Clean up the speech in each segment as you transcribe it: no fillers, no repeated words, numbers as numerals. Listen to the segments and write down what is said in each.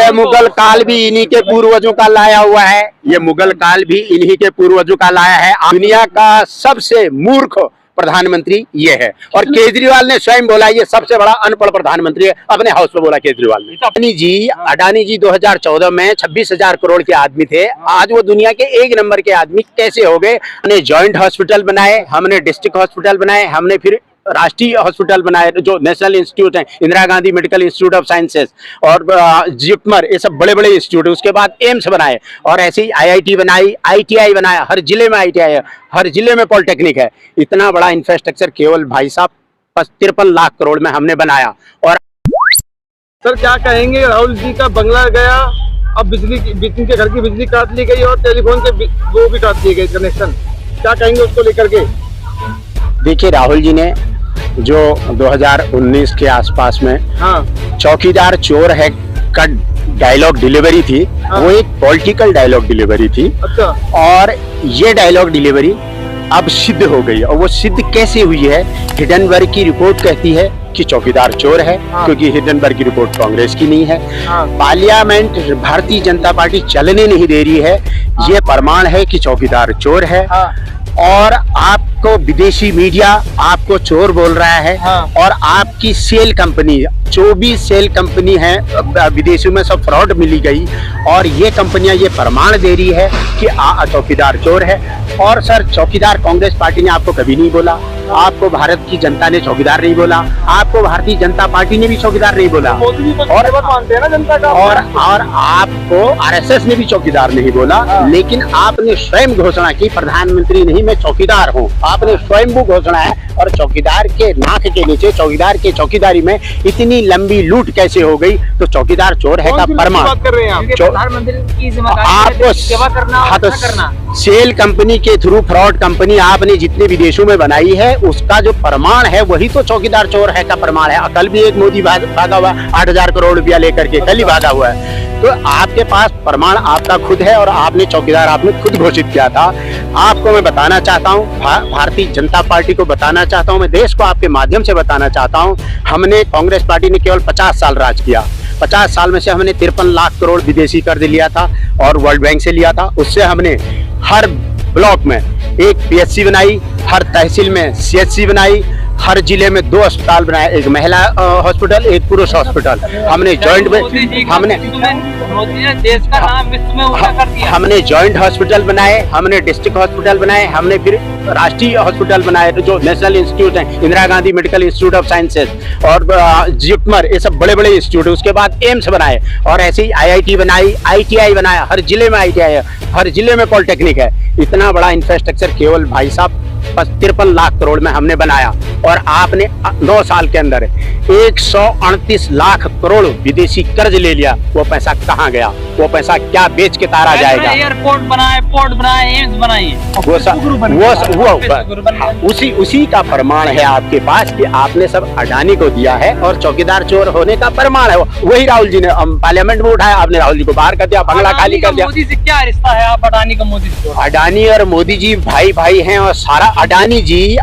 ये मुगल काल भी इन्हीं के पूर्वजों का लाया हुआ है, ये मुगल काल भी इन्हीं के पूर्वजों का लाया है। दुनिया का सबसे मूर्ख प्रधानमंत्री ये है, और केजरीवाल ने स्वयं बोला ये सबसे बड़ा अनपढ़ प्रधानमंत्री है, अपने हाउस में बोला केजरीवाल ने। अडानी जी 2014 में 26,000 करोड़ के आदमी थे, आज वो दुनिया के एक नंबर के आदमी कैसे हो गए? हमने जॉइंट हॉस्पिटल बनाए, हमने डिस्ट्रिक्ट हॉस्पिटल बनाए, हमने फिर राष्ट्रीय हॉस्पिटल बनाए, जो नेशनल इंस्टीट्यूट है, Indira Gandhi medical institute of sciences और जिपमर, ये सब बड़े बड़े इंस्टीट्यूट है। उसके बाद एम्स बनाए, और ऐसे ही IIT बनाई, ITI बनाया, हर जिले में ITI है, हर जिले में पॉलिटेक्निक है। इतना बड़ा इंफ्रास्ट्रक्चर केवल भाई साहब 53 लाख करोड़ में हमने बनाया। और सर क्या कहेंगे, राहुल जी का बंगला गया, अब बिजली के घर की बिजली काट ली गई और टेलीफोन के वो भी काट दिए गए कनेक्शन, क्या कहेंगे उसको लेकर के? देखिए, राहुल जी ने जो 2019 के आसपास में चौकीदार चोर है का डायलॉग डिलीवरी थी, वो एक पॉलिटिकल डायलॉग डिलीवरी थी। अच्छा। और ये डायलॉग डिलीवरी अब सिद्ध हो गई, और वो सिद्ध कैसे हुई है? हिडनबर्ग की रिपोर्ट कहती है कि चौकीदार चोर है, क्योंकि हिडनबर्ग की रिपोर्ट कांग्रेस की नहीं है। पार्लियामेंट भारतीय जनता पार्टी चलने नहीं दे रही है, ये प्रमाण है कि चौकीदार चोर है। और आपको विदेशी मीडिया आपको चोर बोल रहा है, और आपकी सेल कंपनी 24 सेल कंपनी है विदेशों में, सब फ्रॉड मिली गई, और ये कंपनियां ये प्रमाण दे रही है कि चौकीदार चोर है। और सर, चौकीदार कांग्रेस पार्टी ने आपको कभी नहीं बोला, आपको भारत की जनता ने चौकीदार नहीं बोला, आपको भारतीय जनता पार्टी ने भी चौकीदार नहीं बोला, और आपको RSS ने भी चौकीदार नहीं बोला। लेकिन आपने स्वयं घोषणा की, प्रधानमंत्री नहीं मैं चौकीदार हूँ, आपने स्वयं वो घोषणा है। और चौकीदार के नाक के नीचे, चौकीदार के चौकीदारी में इतनी लंबी लूट कैसे हो गई? तो चौकीदार चोर है का प्रमाण। आपको सेल कंपनी के थ्रू फ्रॉड कंपनी आपने जितने विदेशों में बनाई है, उसका जो प्रमाण है वही तो चौकीदार चोर है का प्रमाण है। कल भी एक मोदी भागा हुआ 8,000 करोड़ रुपया लेकर के, कल ही भागा हुआ है। तो आपके पास प्रमाण आपका खुद है, और आपने चौकीदार आपने खुद घोषित किया था। आपको मैं बताना चाहता हूँ, भारतीय जनता पार्टी को बताना चाहता हूँ, मैं देश को आपके माध्यम से बताना चाहता हूँ, हमने कांग्रेस पार्टी ने केवल 50 साल राज किया। 50 साल में से हमने 53 लाख करोड़ विदेशी कर्ज लिया था और वर्ल्ड बैंक से लिया था। उससे हमने हर ब्लॉक में एक PSC बनाई, हर तहसील में CHC बनाई, हर जिले में 2 अस्पताल बनाए, एक महिला हॉस्पिटल, एक पुरुष हॉस्पिटल। हमने जॉइंट देश का नाम विश्व में ऊंचा कर दिया। हमने जॉइंट हॉस्पिटल बनाए, हमने डिस्ट्रिक्ट हॉस्पिटल बनाए, हमने फिर राष्ट्रीय हॉस्पिटल बनाए, जो नेशनल इंस्टीट्यूट है, Indira Gandhi medical institute of sciences और जिपमर, ये सब बड़े बड़े इंस्टीट्यूट है। उसके बाद एम्स बनाए, और ऐसे ही IIT बनाई, ITI बनाया, हर जिले में ITI है, हर जिले में पॉलिटेक्निक है। इतना बड़ा इंफ्रास्ट्रक्चर केवल भाई साहब 53 लाख करोड़ में हमने बनाया, और आपने 9 साल के अंदर 138 लाख करोड़ विदेशी कर्ज ले लिया। वो पैसा कहाँ गया? वो पैसा क्या बेच के तारा जाएगा? एयरपोर्ट बनाए, पोर्ट बनाए, एम्स बनाए, उसी का प्रमाण है आपके पास कि आपने सब अडानी को दिया है, और चौकीदार चोर होने का प्रमाण है। वही राहुल जी ने पार्लियामेंट में उठाया, आपने राहुल जी को बाहर कर दिया, बंगला खाली कर दिया। मोदी से क्या रिश्ता है आप अडानी का मोदी से? अडानी और मोदी जी भाई भाई हैं, और सारा अडानी जी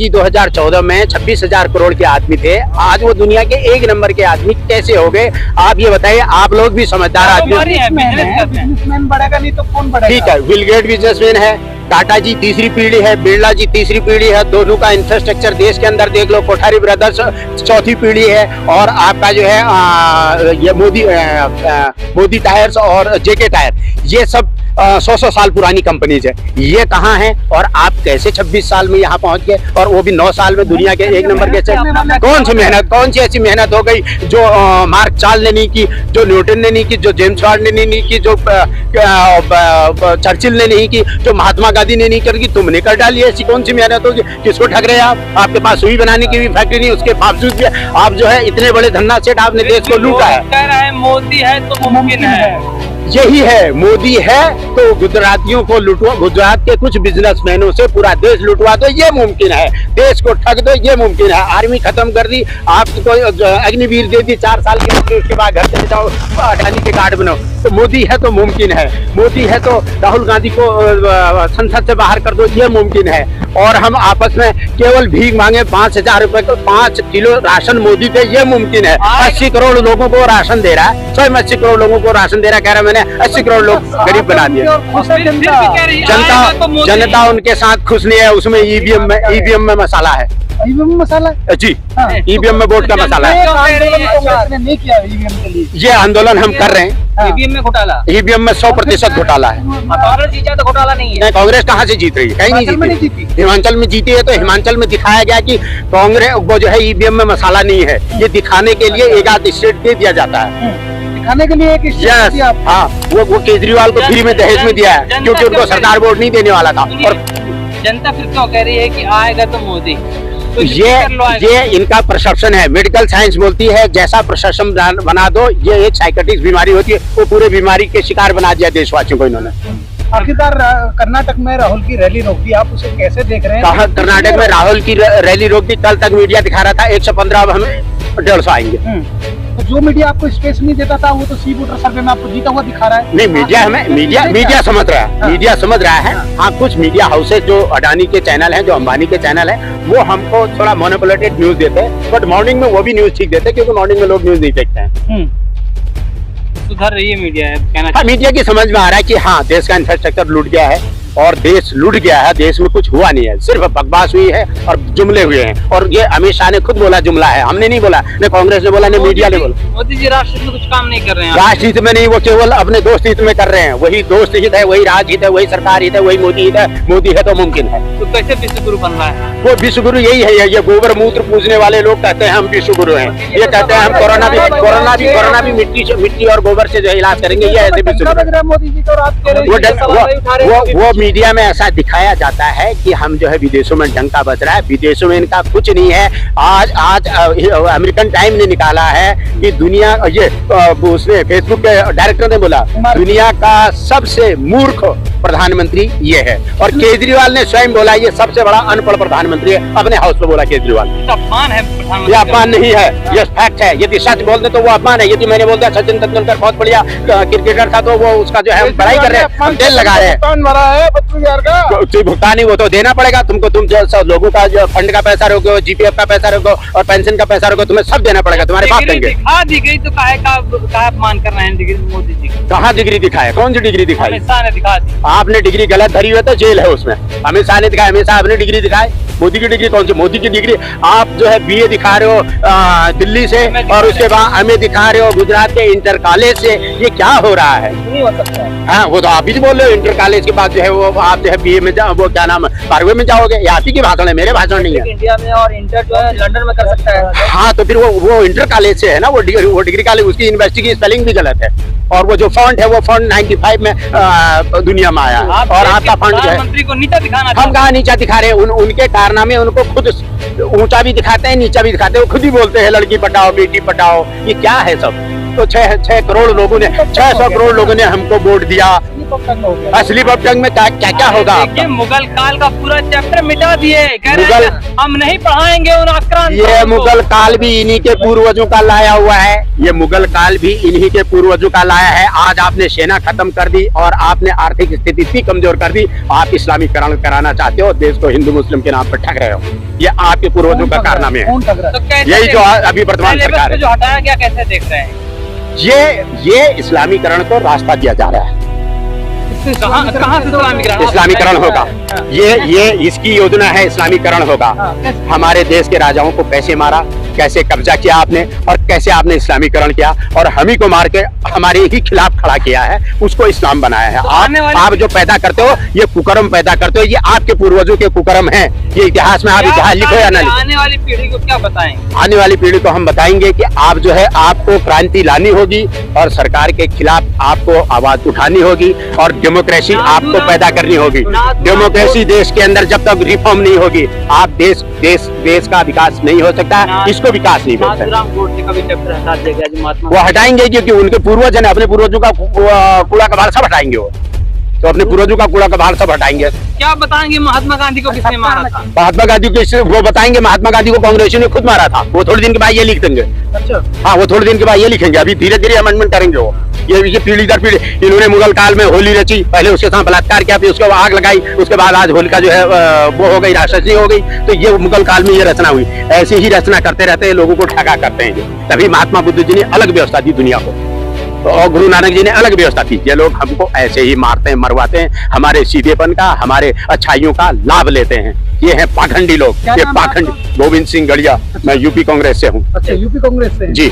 2014 में 26,000 करोड़ के आदमी थे, आज वो दुनिया के एक नंबर के आदमी कैसे हो गए? आप ये बताइए, आप लोग भी समझदार आदमी हैं। बिजनेसमैन बढ़ेगा नहीं तो कौन बढ़ेगा? ठीक है, बिल गेट बिजनेसमैन है, टाटा जी तीसरी पीढ़ी है, बिरला जी तीसरी पीढ़ी है, दोनों का इंफ्रास्ट्रक्चर देश के अंदर देख लो। कोठारी ब्रदर्स चौथी पीढ़ी है, और आपका जो है ये मोदी टायर्स और JK टायर, ये सब 100 साल पुरानी कंपनीज है। ये कहाँ है? और आप कैसे 26 साल में यहाँ पहुँच गए, और वो भी 9 साल में दुनिया के एक नंबर के? कौन सी ऐसी मेहनत हो गई जो मार्क चार्ल ने नहीं की, जो न्यूटन ने नहीं की, जो जेम्स वाट ने नहीं की, जो चर्चिल ने नहीं की, जो महात्मा गांधी ने नहीं करी, तुमने कर डाली। ऐसी कौन सी मेहनत होगी? किसको ठग रहे हैं आप? आपके पास सुई बनाने की भी फैक्ट्री नहीं, उसके बावजूद भी आप जो है इतने बड़े धन्ना सेठ, आपने देश को लूटा है। कह रहा है मोदी है तो मुमकिन है। यही है, मोदी है तो गुजरातियों को लुटवा, गुजरात के कुछ बिजनेसमैनों से पूरा देश लुटवा दो, ये मुमकिन है। देश को ठग दो, ये मुमकिन है। आर्मी खत्म कर दी, आपको अग्निवीर दे दी 4 साल की, उसके बाद घर चले जाओ, अडानी के कार्ड बनाओ। तो मोदी है तो मुमकिन है, मोदी है तो राहुल गांधी को संसद से बाहर कर दो, ये मुमकिन है। और हम आपस में केवल भीख मांगे 5,000 रुपए को 5 किलो राशन मोदी दे, ये मुमकिन है। 80 करोड़ लोगों को राशन दे रहा है, स्वयं 80 करोड़ लोगों को राशन दे रहा है, कह रहा है मैंने 80 करोड़ लोग गरीब बना दिया। जनता उनके साथ खुश नहीं है, उसमें ईवीएम में मसाला है। ईवीएम मसाला जी, ईवीएम में वोट का मसाला है। नहीं किया ईवीएम के लिए, ये आंदोलन हम कर रहे हैं। ईवीएम में घोटाला, ईवीएम में 100% घोटाला है। कांग्रेस जीता तो घोटाला नहीं है। नहीं, कांग्रेस कहाँ से जीत रही है? कहीं नहीं जीती। हिमाचल में जीती है तो हिमाचल में दिखाया गया कि कांग्रेस वो जो है ईवीएम में मसाला नहीं है, ये दिखाने के लिए एक आध स्टेट दे दिया जाता है। दिखाने के लिए एक यस, हाँ, वो केजरीवाल को फ्री में दहेज में दिया है क्योंकि उनको सरकार वोट नहीं देने वाला था। और जनता फिर क्यों कह रही है कि आएगा तो मोदी? तो ये इनका परसेप्शन है। मेडिकल साइंस बोलती है जैसा प्रशासन बना दो, ये एक साइकेट्रिक बीमारी होती है, वो पूरे बीमारी के शिकार बना दिया देशवासियों को इन्होंने। आखिरकार कर्नाटक में राहुल की रैली रोक दी, आप उसे कैसे देख रहे हैं? कहा कर्नाटक में राहुल की रैली रोक दी, कल तक मीडिया दिखा रहा था 115, अब हमें 150 आएंगे। तो जो मीडिया आपको स्पेस नहीं देता था वो तो सी वोटर सर्वे में आपको जीता हुआ दिखा रहा है। नहीं, मीडिया समझ रहा है, मीडिया समझ रहा है। हाँ, कुछ मीडिया हाउसेज जो अडानी के चैनल हैं, जो अंबानी के चैनल हैं, वो हमको थोड़ा मोनोपोलेटेड न्यूज देते हैं, बट मॉर्निंग में वो भी न्यूज ठीक देते हैं क्योंकि मॉर्निंग में लोग न्यूज नहीं देखते हैं। सुधर रही है मीडिया है कहना। हाँ, मीडिया की समझ में आ रहा है कि हाँ, देश का इंफ्रास्ट्रक्चर लूट गया है और देश लूट गया है, देश में कुछ हुआ नहीं है, सिर्फ बकवास हुई है और जुमले हुए हैं। और ये अमित शाह ने खुद बोला जुमला है, हमने नहीं बोला, न कांग्रेस ने बोला, न मीडिया ने बोला। मोदी जी राष्ट्र में कुछ काम नहीं कर रहे हैं। राष्ट्र हित में नहीं, वो केवल अपने दोस्त हित में कर रहे हैं। वही दोस्त हित है, वही राज हित है, वही सरकार हित है, वही मोदी हित है। मोदी है तो मुमकिन है। तो कैसे विश्व गुरु बन रहा है? वो विश्व गुरु यही है। ये गोबर मूत्र पूजने वाले लोग कहते हैं हम विश्व गुरु हैं। ये कहते हैं हम कोरोना भी मिट्टी और गोबर से जो इलाज करेंगे, ये ऐसे विश्व गुरु। मोदी जी को रात के वो मीडिया में ऐसा दिखाया जाता है कि हम जो है विदेशों में डंका बज रहा है, विदेशों में इनका कुछ नहीं है। आज अमेरिकन टाइम ने निकाला है कि दुनिया, ये उसने फेसबुक के डायरेक्टर ने बोला दुनिया का सबसे मूर्ख प्रधानमंत्री ये है। और केजरीवाल ने स्वयं बोला ये सबसे बड़ा अनपढ़ प्रधानमंत्री है, अपने हाउस में बोला केजरीवाल। अपमान है प्रधानमंत्री? ये अपमान नहीं है, ये फैक्ट है। यदि सच बोल दे तो वो अपमान है। यदि मैंने बोल दिया सचिन तेंदुलकर बहुत बढ़िया क्रिकेटर था तो वो उसका जो है बड़ाई कर रहे हैं, हम तेल लगा रहे हैं। भुगतान ही वो तो देना पड़ेगा तुमको। तुम जो लोगों का जो फंड का पैसा रोको, जीपीएफ का पैसा रोको और पेंशन का पैसा रोको, तुम्हें सब देना पड़ेगा, तुम्हारे बाप देंगे। दिखा दी गई तो काहे का अपमान कर रहे हैं डिग्री मोदी जी? कहाँ डिग्री दिखाया? कौन सी डिग्री दिखाई? अमित शाह ने दिखा दी। आपने डिग्री गलत धरी हुई तो जेल है उसमें। अमित शाह ने दिखाया, अमित शाह अपनी डिग्री दिखाए। मोदी की डिग्री कौन सी? मोदी की डिग्री आप जो है बीए दिखा रहे हो दिल्ली से, और उसके बाद एमए दिखा रहे हो गुजरात के इंटर कॉलेज से। ये क्या हो रहा है? नहीं हो सकता है। हाँ, वो तो आप ही बोल रहे हो। इंटर कॉलेज के बाद जो है वो आप जो है बीए में वो क्या नाम 12वीं में जाओगे। ये आप ही की भाषण है, मेरे भाषण नहीं है। इंडिया में और इंटर जो है लंदन में कर सकता है। हाँ, तो फिर वो इंटर कॉलेज से है ना, वो डिग्री कॉलेज, उसकी यूनिवर्सिटी की स्पेलिंग भी गलत है। और वो जो फंड है वो फंड 95 में दुनिया में आया और आपका फंड जो है। प्रधानमंत्री को नीचा दिखाना, हम कहाँ नीचा दिखा रहे हैं? उनके कारनामे उनको खुद ऊंचा भी दिखाते हैं, नीचा भी दिखाते हैं। वो खुद ही बोलते हैं लड़की पढ़ाओ, बेटी पढ़ाओ। ये क्या है सब? तो 6 करोड़ लोगों ने, 600 करोड़ लोगों ने हमको वोट दिया। स्लिप ऑफ टंग में क्या होगा? ये मुगल काल का पूरा चैप्टर मिटा दिए। कह रहे हैं हम नहीं पढ़ाएंगे उन आक्रांतों ये को। मुगल काल भी इन्हीं के पूर्वजों का लाया हुआ है। ये मुगल काल भी इन्हीं के पूर्वजों का लाया है। आज आपने सेना खत्म कर दी और आपने आर्थिक स्थिति इतनी कमजोर कर दी। आप इस्लामीकरण कराना चाहते हो, देश को हिंदू मुस्लिम के नाम पर ठग रहे हो। ये आपके पूर्वजों का कारनामे है। तो कैसे यही जो अभी वर्तमान सरकार है, जो हटाया गया, कैसे देख रहे हैं? ये इस्लामीकरण को रास्ता दिया जा रहा है। कहाँ से इस्लामीकरण होगा? ये इसकी योजना है, इस्लामीकरण होगा। हमारे देश के राजाओं को कैसे मारा, कैसे कब्जा किया आपने, और कैसे आपने इस्लामीकरण किया और हम ही को मार के हमारे ही खिलाफ खड़ा किया है, उसको इस्लाम बनाया है। आप जो पैदा करते हो ये कुकर्म पैदा करते हो, ये आपके पूर्वजों के कुकर्म है। ये इतिहास में आप इतिहास लिखो या ना लिखो। आने वाली पीढ़ी को क्या बताएंगे? आने वाली पीढ़ी को हम बताएंगे कि आप जो है आपको क्रांति लानी होगी और सरकार के खिलाफ आपको आवाज उठानी होगी और डेमोक्रेसी आपको पैदा करनी होगी। डेमोक्रेसी देश के अंदर जब तक रिफॉर्म नहीं होगी, आप देश का विकास नहीं हो सकता, इसको विकास नहीं हो सकता। वो हटाएंगे क्योंकि उनके पूर्वज है, अपने पूर्वजों का कूड़ा कबाड़ सब हटाएंगे। वो तो अपने पूर्वजों का कूड़ा कबाड़ सब हटाएंगे। क्या बताएंगे महात्मा गांधी को किसने मारा था? महात्मा गांधी को वो बताएंगे। महात्मा गांधी को कांग्रेस ने खुद मारा था। वो थोड़े दिन के बाद ये लिख देंगे। अच्छा, हाँ, वो थोड़े दिन के बाद ये लिखेंगे। अभी धीरे धीरे अमेंडमेंट करेंगे वो। ये पीढ़ी दर पीढ़ी इन्होंने मुगल काल में होली रची, पहले उसके साथ बलात्कार किया, फिर उसके बाद आग लगाई, उसके बाद आज होलिका जो है वो हो गई, राक्षसी हो गई। तो ये मुगल काल में ये रचना हुई। ऐसी ही रचना करते रहते हैं, लोगों को ठगा करते हैं ये। तभी महात्मा बुद्ध जी ने अलग व्यवस्था दी दुनिया को, और गुरु नानक जी ने अलग व्यवस्था थी। ये लोग हमको ऐसे ही मारते हैं, मरवाते हैं, हमारे सीधेपन का, हमारे अच्छाइयों का लाभ लेते हैं। ये हैं पाखंडी लोग, क्या ये नाम है पाखंडी। आपका? गोविंद सिंह गढ़िया, मैं यूपी कांग्रेस से हूँ। अच्छा, यूपी कांग्रेस से हैं। जी।